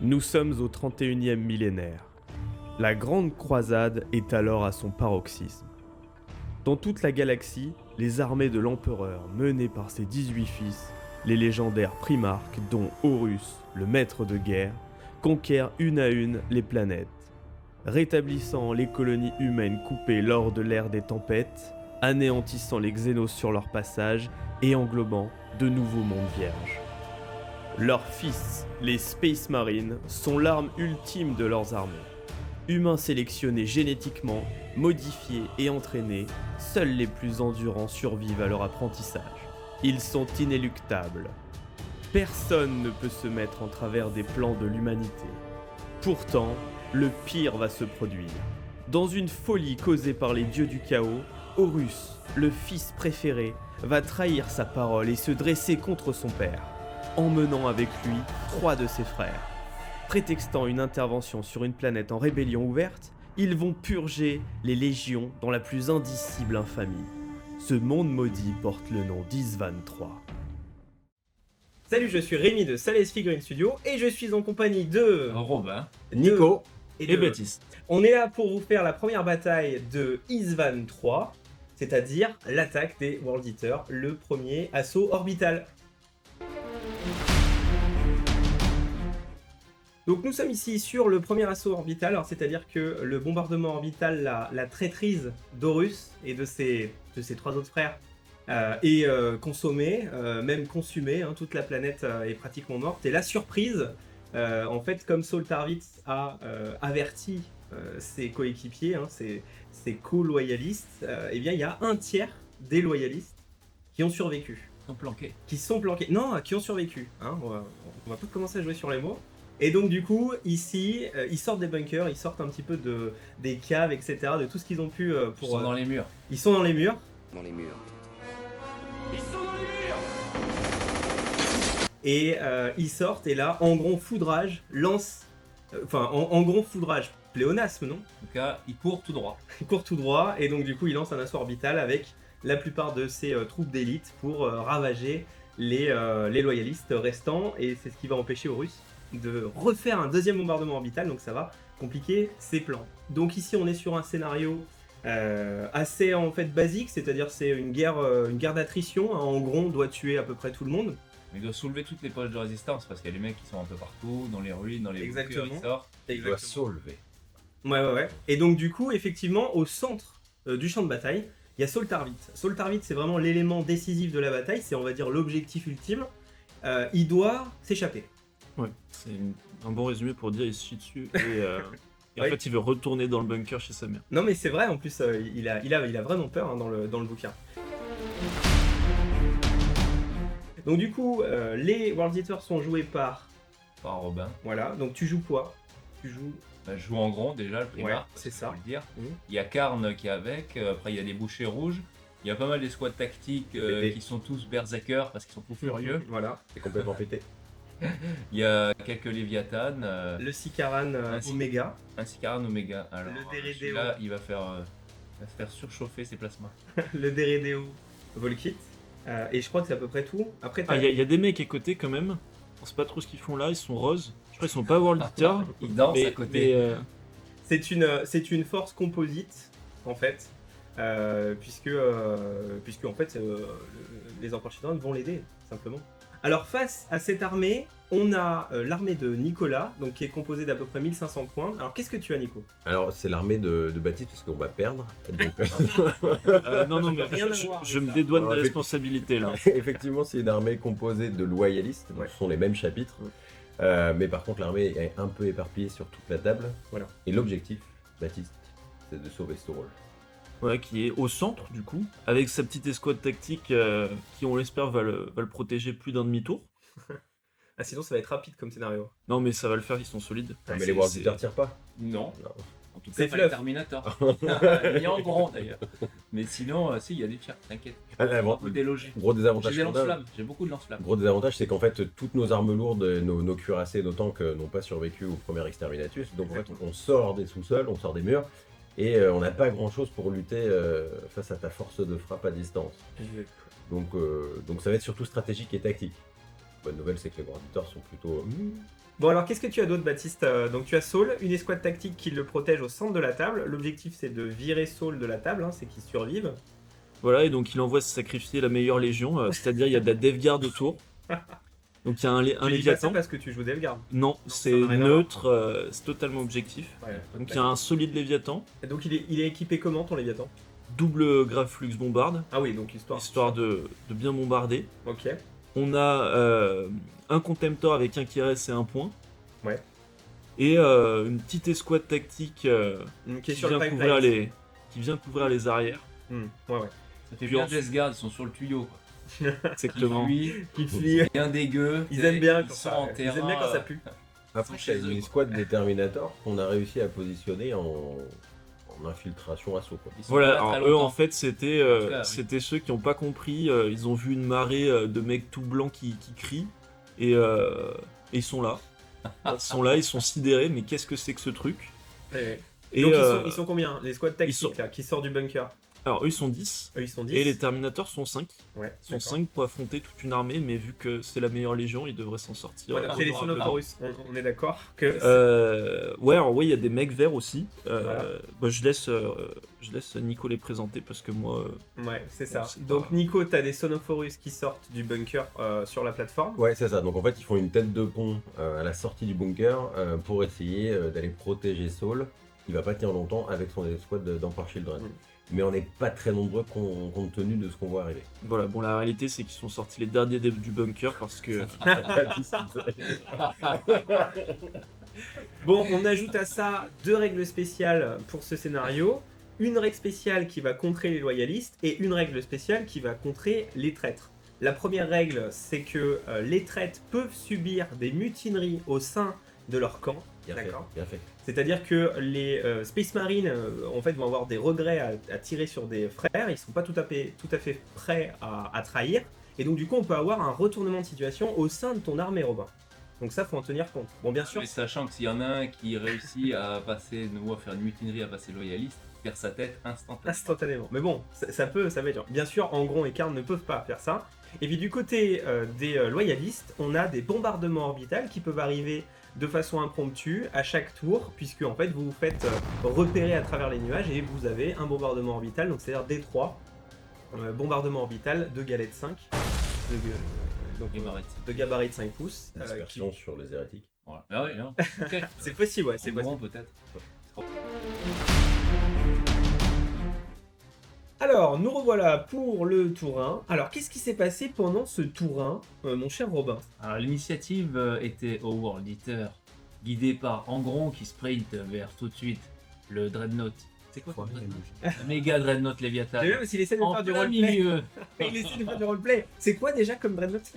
Nous sommes au 31e millénaire. La grande croisade est alors à son paroxysme. Dans toute la galaxie, les armées de l'empereur menées par ses 18 fils, les légendaires primarques dont Horus, le maître de guerre, conquièrent une à une les planètes, rétablissant les colonies humaines coupées lors de l'ère des tempêtes, anéantissant les Xénos sur leur passage et englobant de nouveaux mondes vierges. Leurs fils, les Space Marines, sont l'arme ultime de leurs armées. Humains sélectionnés génétiquement, modifiés et entraînés, seuls les plus endurants survivent à leur apprentissage. Ils sont inéluctables. Personne ne peut se mettre en travers des plans de l'humanité. Pourtant, le pire va se produire. Dans une folie causée par les dieux du chaos, Horus, le fils préféré, va trahir sa parole et se dresser contre son père, emmenant avec lui 3 de ses frères. Prétextant une intervention sur une planète en rébellion ouverte, ils vont purger les légions dans la plus indicible infamie. Ce monde maudit porte le nom d'Isvan III. Salut, je suis Rémi de Sales Figurine Studio et je suis en compagnie de Robin, Nico et et Baptiste. On est là pour vous faire la première bataille de Isvan III, c'est-à-dire l'attaque des World Eaters, le premier assaut orbital. Donc nous sommes ici sur le premier assaut orbital, alors c'est-à-dire que le bombardement orbital, la traîtrise d'Horus et de ses 3 autres frères est consommé, même consumé, hein, toute la planète est pratiquement morte. Et la surprise, en fait, comme Saul Tarvitz a averti ses coéquipiers, hein, ses co-loyalistes, eh bien il y a un tiers des loyalistes qui ont survécu. Ils sont planqués. Qui sont planqués. Non, qui ont survécu. Hein, on va pas commencer à jouer sur les mots. Et donc du coup, ici, ils sortent des bunkers, ils sortent un petit peu des caves, etc., de tout ce qu'ils ont pu pour... Ils sont dans les murs. Ils sont dans les murs. Dans les murs. Et ils sortent, et là, en grand foudrage, lance... en grand foudrage, pléonasme, non? En tout cas, ils courent tout droit. Ils courent tout droit, et donc du coup, ils lancent un assaut orbital avec la plupart de ses troupes d'élite pour ravager les loyalistes restants, et c'est ce qui va empêcher Horus de refaire un deuxième bombardement orbital, donc ça va compliquer ses plans. Donc ici on est sur un scénario assez en fait basique, c'est-à-dire c'est une guerre d'attrition, hein. En gros on doit tuer à peu près tout le monde. Mais ils doivent soulever toutes les poches de résistance parce qu'il y a des mecs qui sont un peu partout, dans les ruines, dans les Exactement. bunkers, ils sortent. Il doit soulever. Ouais. Et donc du coup effectivement au centre du champ de bataille, il y a Saul Tarvitz. Saul Tarvitz c'est vraiment l'élément décisif de la bataille, c'est on va dire l'objectif ultime. Il doit s'échapper. Ouais, c'est un bon résumé pour dire il se chie dessus et en Oui. fait il veut retourner dans le bunker chez sa mère. Non mais c'est vrai, en plus il a vraiment peur, hein, dans le bouquin. Donc du coup, les World Eaters sont joués par... Par Robin. Voilà, donc tu joues quoi? Tu joues... Bah, je joue en grand déjà, le primaire. Ouais, c'est ça. Faut le dire. Mhm. Il y a Karn qui est avec, après il y a des bouchers rouges. Il y a pas mal des squads tactiques Pété. qui sont tous berserkers parce qu'ils sont tous furieux. Voilà. C'est complètement pété. Il y a quelques Léviathan, Le Sikaran Ainsi. Oméga. un Sicaran Omega. Alors, Le Deredeo. celui-là, il va se faire surchauffer ses plasmas. Le Deredeo Volkit. Et je crois que c'est à peu près tout. Après, t'as- Ah, il y a des mecs à côté quand même. On sait pas trop ce qu'ils font là, ils sont roses. Je crois qu'ils sont pas World Eater. Ils dansent mais, à côté. c'est une force composite, en fait. Puisque en fait, les Empereurs Chinois vont l'aider, simplement. Alors face à cette armée, on a l'armée de Nicolas, donc qui est composée d'à peu près 1500 points. Alors qu'est-ce que tu as, Nico? Alors, c'est l'armée de Baptiste, parce qu'on va perdre. Donc, non, mais Rien à voir je avec me ça. dédouane Alors, de en fait- responsabilité là. effectivement, c'est une armée composée de loyalistes, donc Ouais. ce sont les mêmes chapitres. Mais par contre, l'armée est un peu éparpillée sur toute la table. Voilà. Et l'objectif, Baptiste, c'est de sauver Storol. Ouais, qui est au centre du coup, avec sa petite escouade tactique qui on l'espère va le protéger plus d'un demi-tour. Ah, sinon ça va être rapide comme scénario. Non mais ça va le faire, ils sont solides. mais c'est- les World c'est- Eaters tirent pas. Non. Non. En tout cas, C'est pas les fluff. Terminator. Ni en grand d'ailleurs. Mais sinon, si, il y a des tirs, t'inquiète. Gros Délogé. J'ai désavantage des qu'on a. lance-flammes, j'ai beaucoup de lance-flammes. Gros désavantage, c'est qu'en fait, toutes nos armes lourdes, nos cuirassés, nos tanks n'ont pas survécu au premier Exterminatus. Donc en fait, on sort des sous-sols, on sort des murs, et on n'a pas grand-chose pour lutter face à ta force de frappe à distance. Donc ça va être surtout stratégique et tactique. Bonne nouvelle, c'est que les Grand Eaters sont plutôt. Bon, alors qu'est-ce que tu as d'autre, Baptiste? Donc tu as Saul, une escouade tactique qui le protège au centre de la table. L'objectif, c'est de virer Saul de la table, hein, c'est qu'il survive. Voilà, et donc il envoie se sacrifier la meilleure légion, c'est-à-dire il y a de la Death Guard autour. Donc il y a un Tu dis pas ça Léviathan. parce que tu joues Delgard. Non, c'est ça n'a rien à voir. neutre, c'est totalement objectif. Ouais. Donc il y a un solide Léviathan, Et donc il est équipé comment ton Léviathan? double Graveflux bombarde, Ah oui, donc histoire de bien bombarder. Ok. On a un Contemptor avec un qui reste et un point. Ouais. Et une petite escouade tactique Qui est sur le pipeline. qui vient couvrir les arrières. Ouais, ouais. Ça fait Puis bien ensuite- Death Guard, ils sont sur le tuyau. Quoi. Exactement. Ils Qui fuient. bien dégueu. Ils aiment bien ils quand sont ça, en ils terrain. aiment bien quand ça pue. Après, chez c'est eux, une quoi. squad des Terminator qu'on a réussi à positionner en infiltration assaut. Quoi. Ils sont Voilà, pas là très alors eux longtemps. en fait c'était En tout cas, oui. c'était ceux qui n'ont pas compris, ils ont vu une marée de mecs tout blancs qui crient et ils sont là. Ils sont là, ils sont sidérés, mais qu'est-ce que c'est que ce truc? Ouais. Et Donc ils sont combien? Les squads tactiques sont- là, qui sortent du bunker. alors eux ils sont 10 Eux ils sont 10. et les Terminators sont 5. Ouais, Ils sont d'accord. 5 pour affronter toute une armée, mais vu que c'est la meilleure légion, ils devraient s'en sortir. Voilà, c'est les honorablement. Sonosaurus. On est d'accord que. Ouais, alors oui, il y a des mecs verts aussi. Voilà. Bah, je laisse Nico les présenter parce que moi. Ouais, c'est ça. Bon, c'est Donc pas- Nico, t'as des Sonophorus qui sortent du bunker sur la plateforme. Ouais, c'est ça. Donc en fait, ils font une tête de pont à la sortie du bunker pour essayer d'aller protéger Saul. Il va pas tenir longtemps avec son escouade d'Empire Children. Mm. Mais on n'est pas très nombreux compte tenu de ce qu'on voit arriver. Voilà, bon, la réalité c'est qu'ils sont sortis les derniers du bunker parce que. Bon, on ajoute à ça 2 règles spéciales pour ce scénario. Une règle spéciale qui va contrer les loyalistes et une règle spéciale qui va contrer les traîtres. La première règle, c'est que les traîtres peuvent subir des mutineries au sein de leur camp. Bien fait, D'accord. bien fait. C'est-à-dire que les Space Marines en fait, vont avoir des regrets à tirer sur des frères, ils sont pas tout à fait prêts à trahir, et donc du coup on peut avoir un retournement de situation au sein de ton armée, Robin. Donc ça faut en tenir compte. Bon bien sûr, Mais sachant que s'il y en a un qui réussit à passer de nouveau à faire une mutinerie, à passer loyaliste, il perd sa tête instantanément. instantanément. Mais bon, ça peut être dur. Bien sûr, Angron et Karn ne peuvent pas faire ça. Et puis du côté des loyalistes, on a des bombardements orbitales qui peuvent arriver de façon impromptue à chaque tour, puisque en fait vous vous faites repérer à travers les nuages et vous avez un bombardement orbital, donc c'est-à-dire D3, bombardement orbital de galette 5, donc, Gabarit. de gabarit de 5 pouces. Dispersion sur les hérétiques. Voilà. Ah oui, non. Ok. C'est possible, ouais, c'est En possible. grand, peut-être. Alors, nous revoilà pour le tour 1. Alors, qu'est-ce qui s'est passé pendant ce tour 1, mon cher Robin? Alors l'initiative était au World Eater, guidée par Angron qui sprint vers tout de suite le Dreadnought. C'est quoi ton Dreadnought? Un méga Dreadnought Léviathan. J'ai vu s'il essaie de En faire du plein roleplay. milieu. Il essaie de faire du roleplay. C'est quoi déjà comme Dreadnought?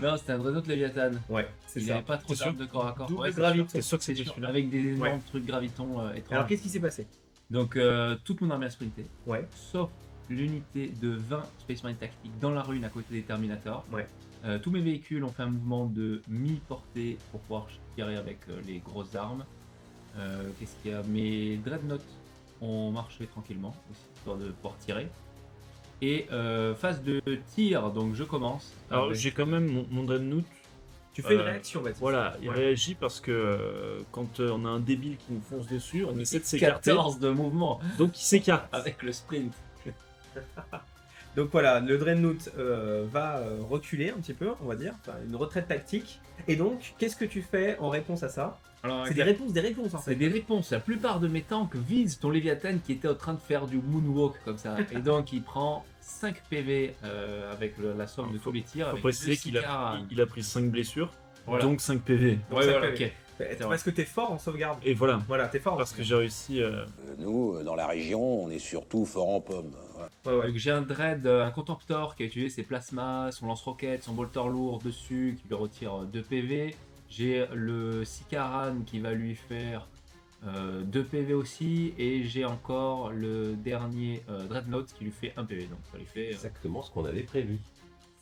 Non, c'était un Dreadnought Léviathan. Ouais, c'est Il ça. n'avait pas trop T'es sûr d'armes de corps à corps. Double Ouais, c'est graviton. sûr. C'est sûr que C'est c'était sûr. celui-là. Avec des énormes Ouais. trucs gravitons étranges. Alors, qu'est-ce qui s'est passé? Donc toute mon armée a sprinté. Ouais. Sauf l'unité de 20 Space Marine tactiques dans la rune à côté des Terminators. Ouais. Tous mes véhicules ont fait un mouvement de mi-portée pour pouvoir tirer avec les grosses armes. Qu'est-ce qu'il y a? Mes Dreadnoughts ont marché tranquillement, aussi, histoire de pouvoir tirer. Et phase de tir, donc je commence. Alors avec- j'ai quand même mon Dreadnought. Tu fais une Euh, réaction, Baptiste. Voilà, il Ouais. réagit parce que quand on a un débile qui nous fonce dessus, on essaie de s'écarter. 14 de mouvement Donc il s'écarte. avec le sprint. Donc voilà, le Dreadnought va reculer un petit peu, on va dire, enfin, une retraite tactique. Et donc, qu'est-ce que tu fais en réponse à ça? Alors, C'est des réponses en C'est fait. des réponses. La plupart de mes tanks visent ton Léviathan qui était en train de faire du moonwalk comme ça. Et donc il prend 5 PV avec la somme de tous les tirs. Faut avec préciser deux qu'il a, Sicars. il a pris 5 blessures, Voilà. donc 5 PV. Donc, Ouais, ça voilà, fait- ok. Parce que t'es fort en sauvegarde. Et voilà, Voilà, t'es fort. parce que j'ai réussi. Nous, dans la région, on est surtout fort en pommes. Voilà. Ouais, ouais. Donc j'ai un Dread, un Contemptor qui a utilisé ses plasmas, son lance-roquette, son bolter lourd dessus qui lui retire 2 PV. J'ai le Sicaran qui va lui faire 2 PV aussi. Et j'ai encore le dernier Dreadnought qui lui fait 1 PV. Donc ça lui fait. Exactement ce qu'on avait prévu.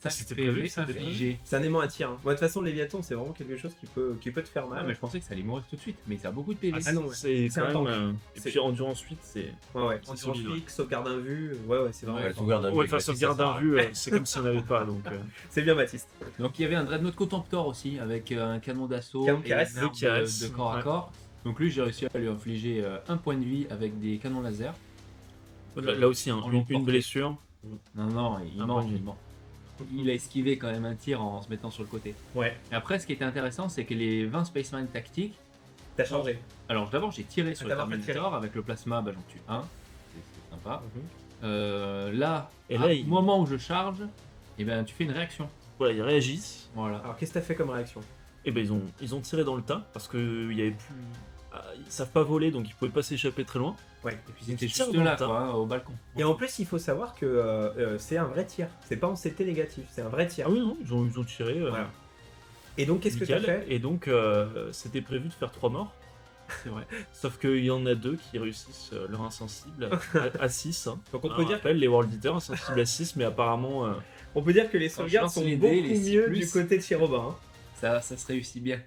Ça, C'était c'était prévu, prévu, ça, déjà infligé. C'est un aimant à tir. Hein. Moi, de toute façon, Léviathan, c'est vraiment quelque chose qui peut te faire mal. Ah, mais je pensais que ça allait mourir tout de suite, mais ça a beaucoup de PV. Ah non, ouais. C'est C'est quand un tank. même. Et C'est- puis endurance 8, c'est. Ouais, ouais. C'est Endurance solide, fixe, sauvegarde invue. Ouais, c'est vraiment. Ouais, le sauvegarde d'un Ouais, but, enfin, ça sauvegarde sert à d'un rien. vue, c'est comme si on n'avait pas. Donc, C'est bien, Baptiste. Donc il y avait un Dreadnought Contemptor aussi, avec un canon d'assaut Canon et qui reste. une arme Qui reste, de corps à ouais. corps. Donc lui, j'ai réussi à lui infliger un point de vie avec des canons laser. là aussi, hein, En longue une portée. blessure. Non, il Un ment, point de vie. il ment. Il a esquivé quand même un tir en se mettant sur le côté. Ouais. Et après, ce qui était intéressant, c'est que les 20 Spaceman tactiques. T'as changé. Alors d'abord, j'ai tiré sur le d'abord, t'as Terminator avec le plasma, bah, j'en tue un. C'est sympa. Mhm. Là, Et à là, au moment où je charge, eh ben, tu fais une réaction. Voilà, ils réagissent. Voilà. Alors, qu'est-ce que t'as fait comme réaction? Et ben ils ont tiré dans le tas parce que il y avait plus. Ils savent pas voler donc ils pouvaient pas s'échapper très loin. Ouais. Et puis c'était Ils tirent juste dans là, le tas. quoi, hein, au balcon. Et en plus, il faut savoir que c'est un vrai tir. C'est pas en CT négatif, c'est un vrai tir. Ah oui, non, ils ont tiré. Voilà. Et donc, qu'est-ce que t'as nickel. fait? Et donc c'était prévu de faire 3 morts. C'est vrai. Sauf qu'il y en a 2 qui réussissent leur insensible à 6. Hein. Donc, on Alors, peut dire rappelle, les World Eaters insensibles à 6, mais apparemment. On peut dire que les Quand je sauvegardes lance sont les beaucoup dés, les mieux 6+. du côté de chez Robin. Hein. Ça se réussit bien.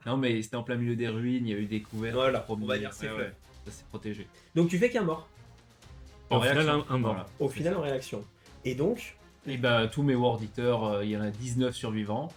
Non, mais c'était en plein milieu des ruines, il y a eu des couverts. Voilà, trop on va bien. dire c'est Ouais, fait. ouais. Ça s'est protégé. Donc tu fais qu'un mort, Au final, réaction, un mort. voilà. au final en réaction. Et donc, Et ben tous mes World Eaters, il y en a 19 survivants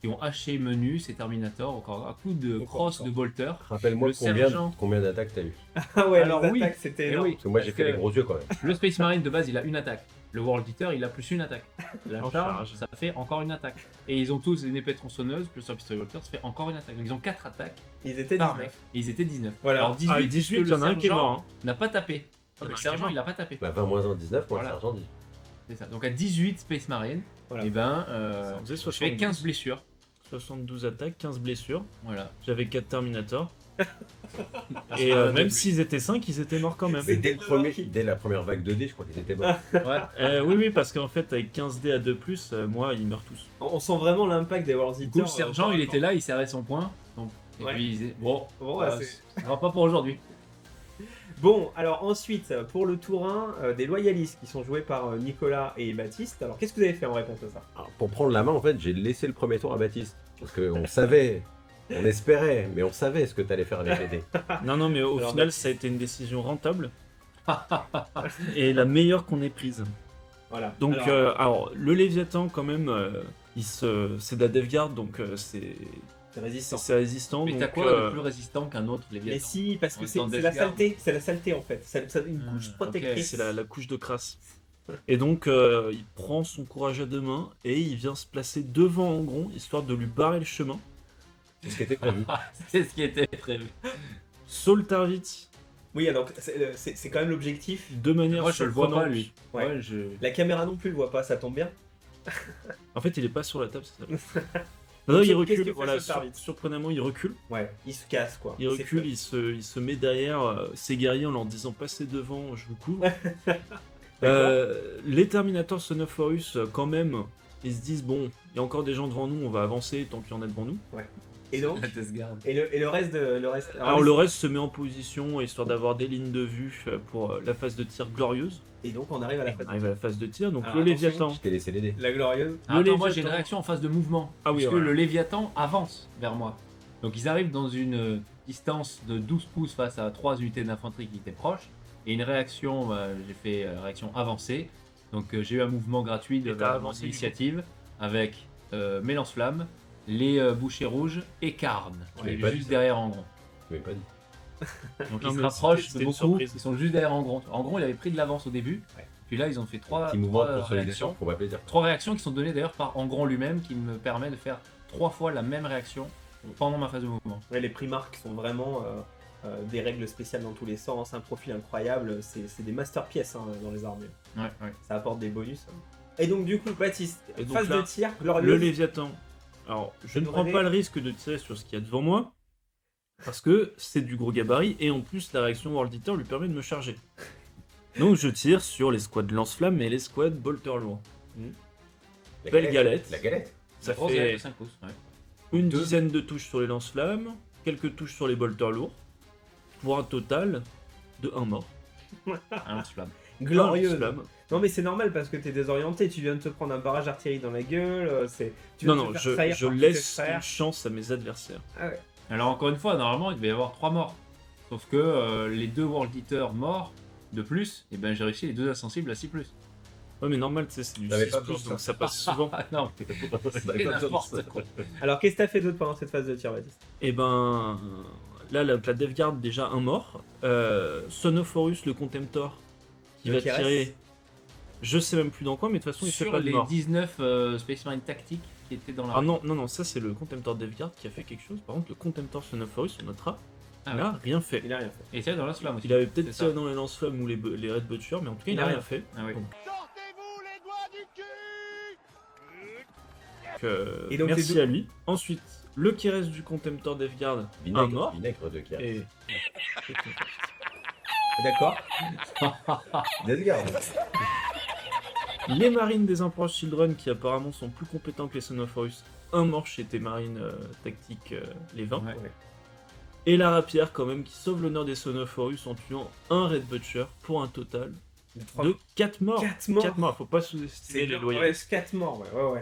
qui ont haché menu, c'est Terminator, encore un coup de Au cross corps. de bolter. Rappelle-moi Le combien, sergent. combien d'attaques t'as eu. ah ouais, Alors, les oui. attaques c'était Eh énorme. oui, Parce que moi j'ai Parce fait que- les gros yeux quand même. Le Space Marine de base il a une attaque. Le World Eater il a plus une attaque. La En charge, charge. ça fait encore une attaque. Et ils ont tous une épée tronçonneuse, plus un pistolet Volter, ça fait encore une attaque. Donc ils ont 4 attaques Ils étaient par 19. mec. Et ils étaient 19. Voilà. Alors 18, Ah, puisque 18, il y le en a un qui est sergent mort. Hein. n'a pas tapé. Ah, Le bah, sergent c'est il a pas tapé. Bah 20 moins 1, 19, moi Voilà. le sergent dit. C'est ça. Donc à 18 Space Marine, Voilà. et ben Ça faisait je fais 72. 15 blessures. 72 attaques, 15 blessures. Voilà. J'avais 4 Terminators. Ah, Et c'est pas même de- s'ils étaient 5, ils étaient morts quand même. Mais dès la première vague de dés, je crois qu'ils étaient morts. Oui, parce qu'en fait, avec 15 dés à 2, moi, ils meurent tous. On sent vraiment l'impact des World Du Eaters. coup, le sergent il était là, il serrait son poing. Donc, et Ouais. puis il disait bon, Bon, ouais, euh, c'est- ça va pas pour aujourd'hui. Bon, alors ensuite, pour le tour 1, des loyalistes qui sont joués par Nicolas et Baptiste. Alors qu'est-ce que vous avez fait en réponse à ça? Alors, pour prendre la main, en fait, j'ai laissé le premier tour à Baptiste. Parce qu'on savait, on espérait, mais on savait ce que t'allais faire avec les dés. Non, mais au Alors, final, Baptiste. ça a été une décision rentable. Et la meilleure qu'on ait prise. Voilà. Donc, Alors, alors, le Léviathan, quand même, c'est de la DevGuard, donc c'est résistant. c'est résistant. Mais donc, t'as quoi de plus résistant qu'un autre Mais Léviathan? si, parce que En c'est temps c'est la d'escarpe. saleté. C'est la saleté en fait. Une couche ok, protectrice. c'est la couche de crasse. Et donc, il prend son courage à deux mains et il vient se placer devant Angron, histoire de lui barrer le chemin. C'est ce qui était prévu. C'est ce qui était prévu. Saul Tarvitz, Oui, alors c'est quand même l'objectif. de manière Moi je le vois pas surprenante. lui. Ouais. Ouais, je... La caméra non plus le voit pas, ça tombe bien. En fait, il est pas sur la table, c'est ça. Donc, Non, il qu'est-ce recule, que fait voilà, Saul Tarvitz surprenamment, il recule. Ouais, il se casse quoi. Il C'est recule, fait. il se met derrière ses guerriers en leur disant passez devant, je vous couvre. D'accord. Les Terminators Son of Horus, quand même, ils se disent bon, il y a encore des gens devant nous, on va avancer tant qu'il y en a devant nous. Et donc, La test garde. et le reste de le reste. Alors le reste se met en position histoire d'avoir des lignes de vue pour la phase de tir glorieuse. Et donc on arrive à la On phase. arrive à la phase de tir, donc Alors, le attention. Léviathan. Je t'ai laissé les dés. La glorieuse. Ah, attends, moi Léviathan. j'ai une réaction en phase de mouvement. Ah oui, puisque voilà. le Léviathan avance vers moi. Donc ils arrivent dans une distance de 12 pouces face à 3 unités d'infanterie qui étaient proches. Et une réaction, j'ai fait réaction avancée. Donc j'ai eu un mouvement gratuit de Et t'as vers avancé, mon du coup. initiative avec mes lance-flammes, les bouchers rouges et Karn, qui Ouais, est pas juste dit. derrière Angron. Tu m'avais pas dit. Donc Non, ils se mais rapprochent c'était de une beaucoup, surprise. ils sont juste derrière Angron. Angron il avait pris de l'avance au début, Ouais. puis là ils ont fait trois Petit mouvement de trois consolidation, réactions. pour ma plaisir. 3 réactions qui sont données d'ailleurs par Angron lui-même, qui me permet de faire 3 fois la même réaction pendant ma phase de mouvement. Ouais, les primarques sont vraiment des règles spéciales dans tous les sens, un profil incroyable. C'est des masterpieces hein, dans les armures. Ouais, ouais. Ça apporte des bonus. Et donc du coup, Baptiste, Et donc phase là, de tir Le glorieuse. Léviathan. Alors, je ne Nous prends rêver. pas le risque de tirer sur ce qu'il y a devant moi, parce que c'est du gros gabarit, et en plus, la réaction World Eater lui permet de me charger. Donc, je tire sur les squads lance-flammes et les squads bolter lourd. La Belle galette. La galette. Ça Grosse fait galette de 5 pouces. Ouais. une Deux. dizaine de touches sur les lance-flammes, quelques touches sur les bolters lourds, pour un total de 1 mort. Un lance-flamme. glorieuse. lance-flamme. Non mais c'est normal parce que t'es désorienté, tu viens de te prendre un barrage d'artillerie dans la gueule, tu viens Non, de non, te faire trahir je par tous laisse tes frères. une chance à mes adversaires. Ah ouais. Alors encore une fois, normalement, il devait y avoir 3 morts. Sauf que les 2 World Eaters morts de plus, et ben j'ai réussi les 2 insensibles à 6+. Ouais, mais normal, tu sais, c'est du T'avais 6+, pas besoin de donc ça. ça passe souvent. Ah non, T'avais pas besoin de ça. Alors qu'est-ce que t'as fait d'autre pendant cette phase de tir, Baptiste? Et ben, là, la Death Guard, déjà un mort. Sonophorus, le Contemptor, qui Le va KRS. tirer. Je sais même plus dans quoi, mais de toute façon, il fait sur pas de les mort. 19 Space Marine tactiques qui étaient dans la... Ah non, ça c'est le Contemptor Death Guard qui a fait quelque chose. Par contre, le Contemptor Sonophorus, on notera, Ah il a rien fait. Il a rien fait. Et c'est dans la slam aussi. Il avait peut-être C'est ça. tiré dans les lance-flammes ou les Red Butcher, mais en tout cas, il a rien fait. Ah oui. Donc, Et donc, merci les deux- à lui. Ensuite, le qui reste du Contemptor Death Guard, un Vinaigre, mort. vinaigre de Kier. Et D'accord. Death Guard. les marines des Emperor Children, qui apparemment sont plus compétents que les Sonophorus, un mort chez tes marines tactiques, les 20. Ouais. Et la rapière, quand même, qui sauve l'honneur des Sonophorus en tuant un Red Butcher pour un total de 4 morts. 4 morts. 4 morts, faut pas sous-estimer les dur. loyalistes. Ouais, 4 morts, ouais.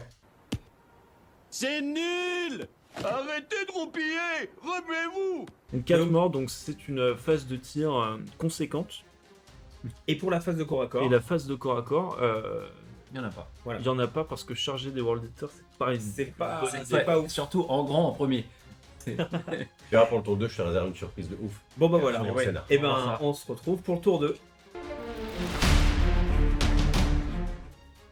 C'est nul! Arrêtez de roupiller! Remuez-vous! Donc 4 Donc- morts, donc c'est une phase de tir conséquente. Et pour la phase de corps à corps, Et la phase de corps à corps, Il n'y en a pas. il y en a pas parce que charger des World Eaters, c'est pas une c'est pas, bonne c'est idée. pas ouf. Surtout en grand en premier. Tu verras pour le tour 2, je te réserve une surprise de ouf. Bon bah voilà, Sur le ouais. scénar. Et On va ben voir ça. on se retrouve pour le tour 2.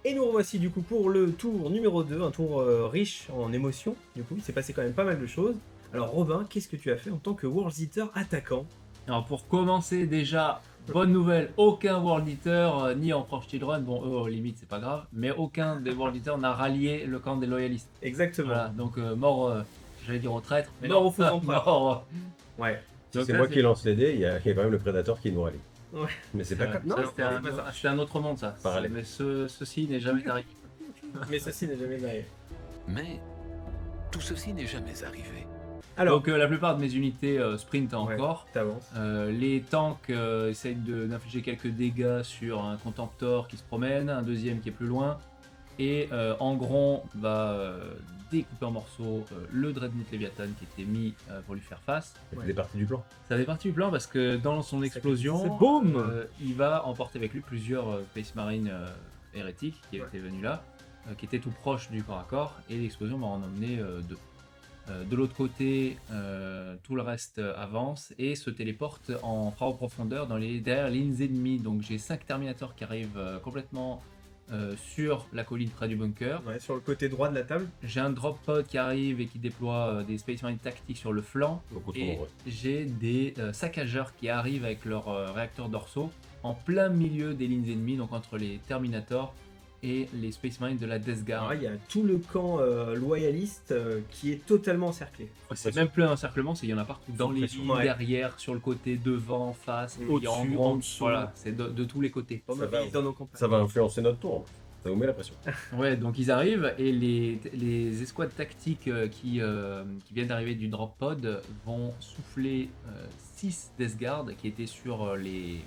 Et nous revoici du coup pour le tour numéro 2, un tour riche en émotions. Du coup, il s'est passé quand même pas mal de choses. Alors Robin, qu'est-ce que tu as fait en tant que World Eater attaquant? Alors pour commencer déjà, bonne nouvelle, aucun World Eater, ni Emperor Children, bon eux limite c'est pas grave, mais aucun des World Eaters n'a rallié le camp des loyalistes. Exactement. Voilà, donc mort, j'allais dire au traître, mais Mort non, au faux empereur. mort, Ouais. Si Donc c'est là, moi qui lance les dés, il y a quand même le prédateur qui nous rallie. Ouais. Mais c'est pas Ouais. comme Non, Ça, c'est c'était un autre monde ça. Parallèle. Mais ceci n'est jamais arrivé. Mais ceci n'est jamais arrivé. Mais tout ceci n'est jamais arrivé. Alors, Donc la plupart de mes unités sprintent Ouais. encore. t'avances. Les tanks essayent d'infliger quelques dégâts sur un Contemptor qui se promène, un deuxième qui est plus loin, et Angron va découper en morceaux le Dreadnought Leviathan qui était mis pour lui faire face. C'est des parties du plan. Ça fait partie du plan parce que dans son explosion, c'est boum il va emporter avec lui plusieurs Space Marines hérétiques qui étaient venus là, qui étaient tout proches du corps à corps, et l'explosion va en emmener 2. De l'autre côté, tout le reste avance et se téléporte en frappe profondeur derrière les lignes ennemies. Donc j'ai 5 Terminators qui arrivent complètement sur la colline près du bunker. Ouais, sur le côté droit de la table. J'ai un drop pod qui arrive et qui déploie des Space Marines tactiques sur le flanc. Beaucoup trop Et nombreux. j'ai des saccageurs qui arrivent avec leurs réacteurs dorsaux en plein milieu des lignes ennemies, donc entre les Terminators et les Space Marines de la Death Guard. Alors là, il y a tout le camp loyaliste qui est totalement encerclé. C'est même plus un encerclement, c'est il y en a partout dans les pression, lignes, ouais. derrière, sur le côté, devant, face, et puis Au-dessus, en en grand. dessous. Voilà, c'est de tous les côtés. Bon, Ça bah, va. dans nos campagnes. Ça va influencer notre tour. Ça vous met la pression. Ouais, donc ils arrivent et les escouades tactiques qui viennent d'arriver du drop pod vont souffler 6 Death Guard qui étaient sur les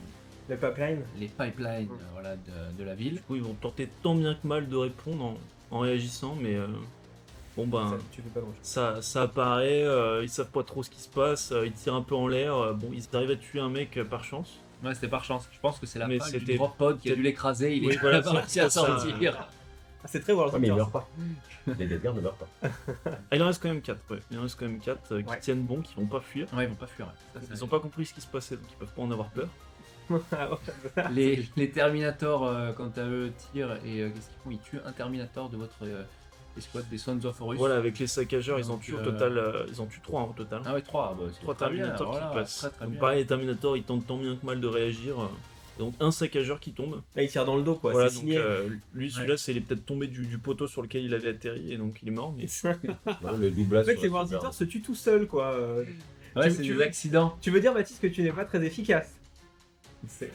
Le pipeline. pipelines voilà, de la ville. Du coup, ils vont tenter tant bien que mal de répondre en réagissant, mais bon ben, Ça, tu fais pas grand chose. ça apparaît, ils savent pas trop ce qui se passe, ils tirent un peu en l'air, bon, ils arrivent à tuer un mec par chance. Ouais, c'était par chance. Je pense que c'est la Mais faille c'était du drop pod qui a dû peut-être- l'écraser. Il Oui, est voilà, pas réussi à c'est pour ça. sortir. Ah, c'est très World Ouais, mais ils Eater. meurent pas. Les Death Guard ne meurent pas. Ah, il en reste quand même 4, ouais. Il en reste quand même 4 qui Ouais. tiennent bon, qui vont pas fuir. Ouais, ils vont pas fuir. Ça, c'est- Ils ont pas compris ce qui se passait, donc ils peuvent pas en avoir peur. Ah ouais. Les Terminators, quant à eux, tirent et qu'est-ce qu'ils font? Ils tuent un Terminator de votre escouade des Sons of Horus. Voilà, avec les saccageurs, ils en Donc, tuent au total, ils en tuent 3 au total. Ah ouais, 3. Bah, c'est 3 très bien, Terminators voilà, qui passent. Très, très Donc bien. pareil, les Terminators, ils tentent tant bien que mal de réagir. Donc un saccageur qui tombe. Là, il tire dans le dos, quoi. Voilà, c'est donc signé. lui, celui-là, c'est il est peut-être tombé du poteau sur lequel il avait atterri et donc il est mort. Mais Non, le doublage. En fait, sur les la World super- Eaters se tuent tout seuls, quoi. Ouais, tu- c'est tu des veux- accidents. Tu veux dire, Baptiste, que tu n'es pas très efficace?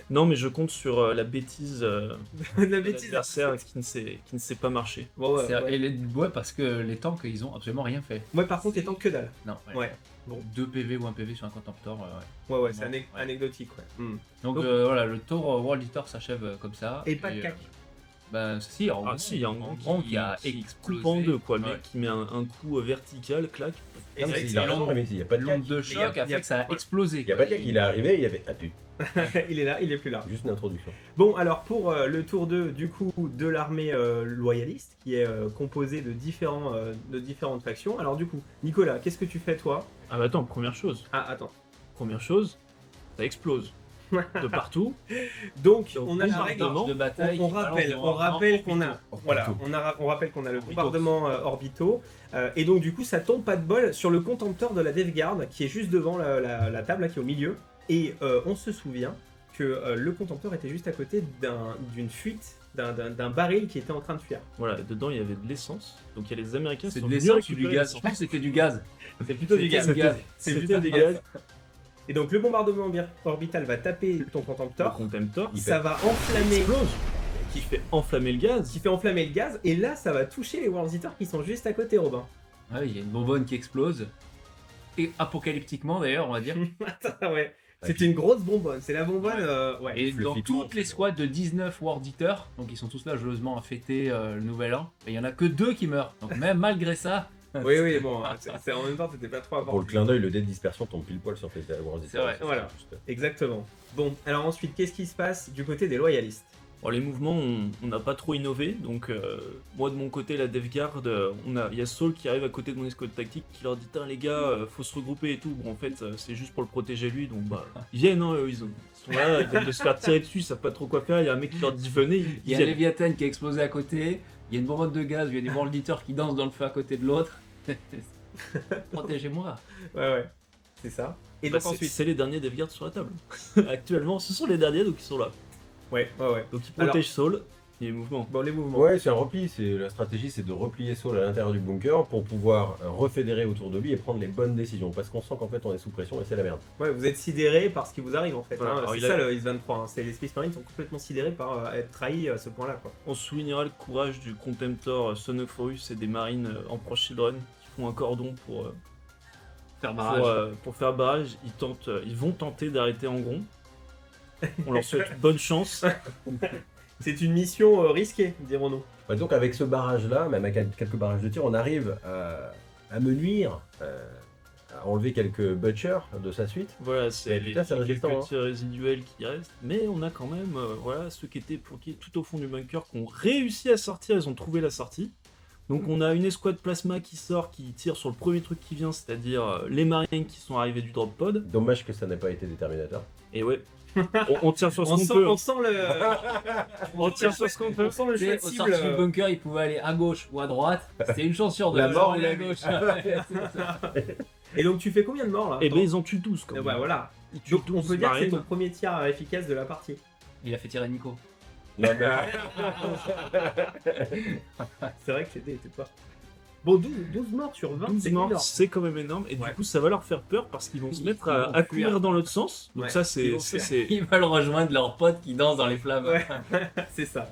Non, mais je compte sur la bêtise La de bêtise. l'adversaire qui ne sait pas marcher. Bon, ouais, ouais. Ouais, parce que les tanks, ils ont absolument rien fait. Ouais, par contre, étant que dalle. Non, Ouais. Bon, 2 PV ou 1 PV sur un Contemptor, ouais. Ouais, c'est Ouais. anecdotique, ouais. Donc, Donc- voilà, le tour World Eater s'achève comme ça. Et pas de cac. Ben si, en Ah gros, si, il y a un en grand qui a qui explosé. coupe en deux, quoi. Le Ouais. mec qui met un coup vertical, clac. Et Non, c'est mais vrai il a que raison, mais il n'y a pas de L'onde cac. de il y a- choc a il y a- fait que ça a explosé. Il n'y a pas de cac, il est arrivé, il y avait. Ah, tu. il est là, il est plus là. Juste une introduction. Bon, alors pour le tour 2 du coup de l'armée loyaliste qui est composée de différentes factions. Alors du coup, Nicolas, qu'est-ce que tu fais toi? Ah bah attends, première chose, ça explose de partout. Donc Donc, on a la bombardement. règle. de bataille. On rappelle qu'on a, voilà, Orbitaux. on rappelle qu'on a le bombardement orbitaux et donc du coup ça tombe pas de bol sur le contempteur de la Death Guard qui est juste devant la table là, qui est au milieu et on se souvient que le contempteur était juste à côté d'une fuite d'un baril qui était en train de fuir. Voilà, dedans il y avait de l'essence. Donc il y a les Américains qui C'est sont de venus l'essence ou du récupérer gaz. Je l'essence. pense que c'était du gaz. C'est plutôt du gaz. C'est C'est plutôt du des gaz. Et donc le bombardement orbital va taper ton Le contempteur, Contemptor ça va enflammer, qui fait enflammer le gaz. qui fait enflammer le gaz et là ça va toucher les World Eaters qui sont juste à côté, Robin. Ouais, il y a une bonbonne qui explose. Et apocalyptiquement d'ailleurs, on va dire. Attends, ouais. C'est une grosse bonbonne, c'est la bonbonne. Ouais. Et le dans flippant, toutes les c'est- squads de 19 World Eaters, donc ils sont tous là joyeusement à fêter le nouvel an, et il y en a que 2 qui meurent. Donc même malgré ça, Oui, oui, bon, en même temps, c'était pas trop Pour important. le clin d'œil, le dé de dispersion tombe pile poil sur tes World C'est vrai, voilà. Juste. Exactement. Bon, alors ensuite, qu'est-ce qui se passe du côté des loyalistes? Bon, les mouvements, on n'a pas trop innové. Donc moi de mon côté, la Death Guard, il y a Saul qui arrive à côté de mon escouade tactique qui leur dit: Tain les gars, faut se regrouper et tout. Bon en fait c'est juste pour le protéger lui. Donc bah ils viennent, hein, ils sont là, ils viennent de se faire tirer dessus, ils savent pas trop quoi faire. Il y a un mec qui leur dit venez, il ils y a un viennent. Léviathan qui a explosé à côté, il y a une bonbonne de gaz, il y a des World Eaters qui dansent dans le feu à côté de l'autre. Protégez-moi. Ouais. C'est ça. Et Bah, donc ensuite. c'est les derniers Death Guard sur la table. Actuellement, ce sont les derniers, donc ils sont là. Ouais. Donc ils protègent Saul et les mouvements. Bon, les mouvements. Ouais, c'est un repli. La stratégie, c'est de replier Saul à l'intérieur du bunker pour pouvoir refédérer autour de lui et prendre les bonnes décisions. Parce qu'on sent qu'en fait, on est sous pression et c'est la merde. Ouais, vous êtes sidérés par ce qui vous arrive en fait. Voilà, hein. alors C'est il a- ça le X-23. Hein. C'est les Space Marines sont complètement sidérés par être trahis à ce point-là, quoi. On soulignera le courage du Contemptor Sonophorus et des marines Emperor Children qui font un cordon pour Faire faire barrage. Ils vont tenter d'arrêter Angron. On leur souhaite bonne chance. C'est une mission risquée, dirons-nous. Ouais, donc avec ce barrage-là, même avec quelques barrages de tir, on arrive à me nuire, à enlever quelques butchers de sa suite. Voilà, c'est Mais putain, c'est résistant, quelques tirs résiduels qui restent. Mais on a quand même voilà, ceux qui étaient bloqués tout au fond du bunker qui ont réussi à sortir, ils ont trouvé la sortie. Donc on a une escouade plasma qui sort, qui tire sur le premier truc qui vient, c'est-à-dire les marines qui sont arrivés du drop pod. Dommage que ça n'ait pas été déterminateur. Et ouais, on tire sur ce On qu'on sent, peut. on sent le. On tire sur ce qu'on peut. On sent le choix de Au cible. sortir du bunker, il pouvait aller à gauche ou à droite. C'était une chance sur deux. La mort ou aller la à vie. gauche. Et donc tu fais combien de morts là? Et ben ils en tuent 12 quand Et même. bah voilà. Ils tuent Donc on 12 peut dire que c'est marines. ton premier tir efficace de la partie. Il a fait tirer Nico. Non, mais- C'est vrai que c'était pas. Bon, 12 morts sur 20, 12 c'est morts, énorme. c'est quand même énorme. Et Ouais. du coup, ça va leur faire peur parce qu'ils vont se mettre Ils à vont courir fuir. dans l'autre sens. Donc Ouais, ça, ils c'est vont c'est- Ils veulent rejoindre leurs potes qui dansent dans les flammes. Ouais. C'est ça.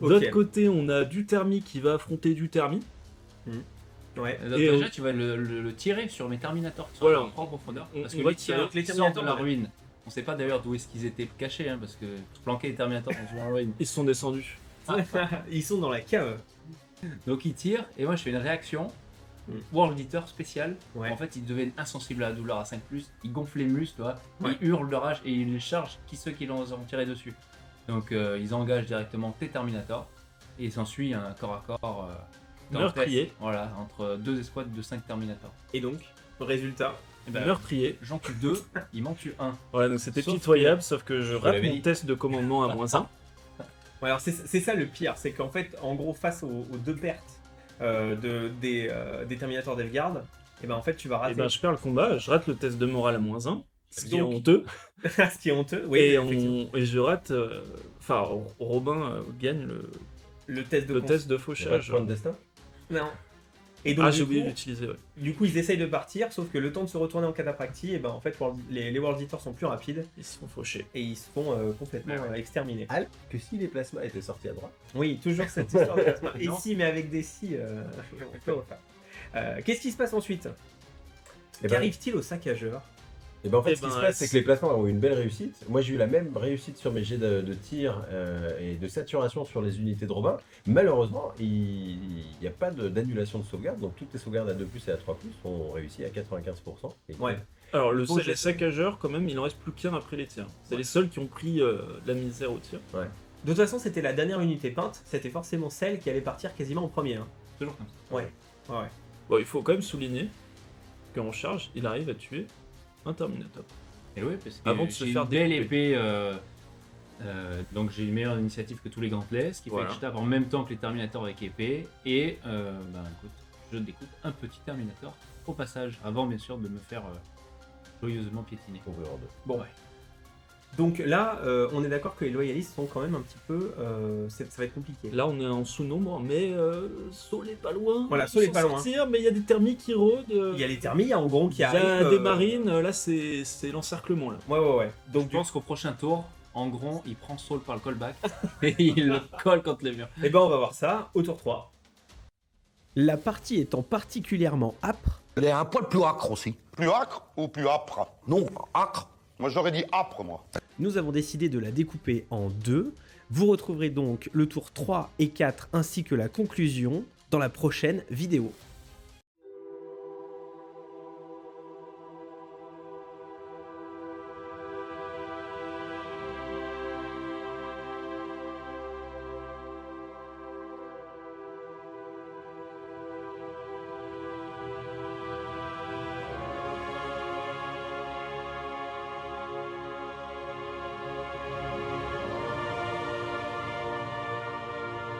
De l'autre Ok. côté, on a du thermi qui va affronter du thermi. Ouais. Donc Et déjà, tu vas le tirer sur mes Terminators qui sont Voilà. en profondeur. On Parce que va les tirer. tirs Les qui sortent Terminators, de la ouais. ruine. On sait pas d'ailleurs d'où est-ce qu'ils étaient cachés, hein, parce que planquer les Terminators dans une ruine. Ils sont descendus. Ils sont dans la cave. Donc ils tirent, et moi je fais une réaction. Mm. World Eater spécial. Ouais. En fait, ils deviennent insensibles à la douleur à 5+, ils gonflent les muscles, tu vois, Ouais. ils hurlent de rage et ils les chargent ceux qui l'ont tiré dessus. Donc ils engagent directement tes Terminators, et il s'ensuit un corps à corps Meurtrier. Voilà, entre deux escouades de 5 Terminators. Et donc, résultat. Et ben, Meurtrier. j'en tue 2, il m'en tue 1. Voilà, donc c'était Sauf pitoyable, sauf que je rate l'avais mon dit. test de commandement à -1. Ouais, alors c'est ça le pire, c'est qu'en fait, en gros, face aux deux pertes des Terminators Death Guard, et ben en fait, tu vas Et rater. ben je perds le combat, je rate le test de morale à -1. Ce qui est Donc- honteux. Ce qui est honteux. Oui, et, effectivement. et je rate. Enfin, Robin gagne Le test de le cons- test de J'ai pas de fauchage. point de destin. Non. Et donc, Ah, du j'ai oublié coup, d'utiliser, ouais. du coup, ils essayent de partir, sauf que le temps de se retourner en cataphractie, et ben en fait, les World Eaters sont plus rapides Ils se font faucher. et ils se font complètement exterminés. Al, que si les plasmas étaient sortis à droite. Oui, toujours cette histoire de plasma. Et Non. si, mais avec des si, on peut refaire. Qu'est-ce qui se passe ensuite? Et ben, Qu'arrive-t-il au saccageur? et ben en fait, Eh ce qui ben, se passe, c'est que les plasmas ont eu une belle réussite. Moi, j'ai eu la même réussite sur mes jets de tir et de saturation sur les unités de Robin. Malheureusement, il n'y a pas d'annulation de sauvegarde, donc toutes les sauvegardes à 2+ et à 3+ sont réussies à 95%. Et Ouais. Alors, Bon, les saccageurs, quand même, il en reste plus qu'un après les tirs. C'est les seuls qui ont pris de la misère au tir. De toute façon, c'était la dernière unité peinte, c'était forcément celle qui allait partir quasiment en premier. Hein. Toujours comme ça. Ouais. Bon, il faut quand même souligner qu'en charge, il arrive à tuer un Terminator. Et ouais, parce que Avant de se j'ai faire une belle découper. épée, donc j'ai une meilleure initiative que tous les gantelets, ce qui fait Voilà. que je tape en même temps que les Terminators avec épée, et écoute, je découpe un petit Terminator au passage, avant bien sûr de me faire joyeusement piétiner. Overlord. Bon. Donc là, on est d'accord que les loyalistes sont quand même un petit peu. Ça va être compliqué. Là, on est en sous-nombre, mais Saul est pas loin. Voilà, Saul est Sans pas loin. sortir, mais il y a des thermiques qui rôdent. Il y a les thermis, il y a en gros il qui y a arrivent. des marines. Là, c'est l'encerclement. Là. Ouais. Donc Donc, je pense qu'au prochain tour, en gros, il prend Saul par le callback et il le colle contre les murs. eh ben, on va voir ça au tour 3. La partie étant particulièrement âpre, Elle est un poil plus acre aussi. Plus acre ou plus âpre? Non, acre. Moi j'aurais dit âpre, moi. nous avons décidé de la découper en deux. Vous retrouverez donc le tour 3 et 4 ainsi que la conclusion dans la prochaine vidéo.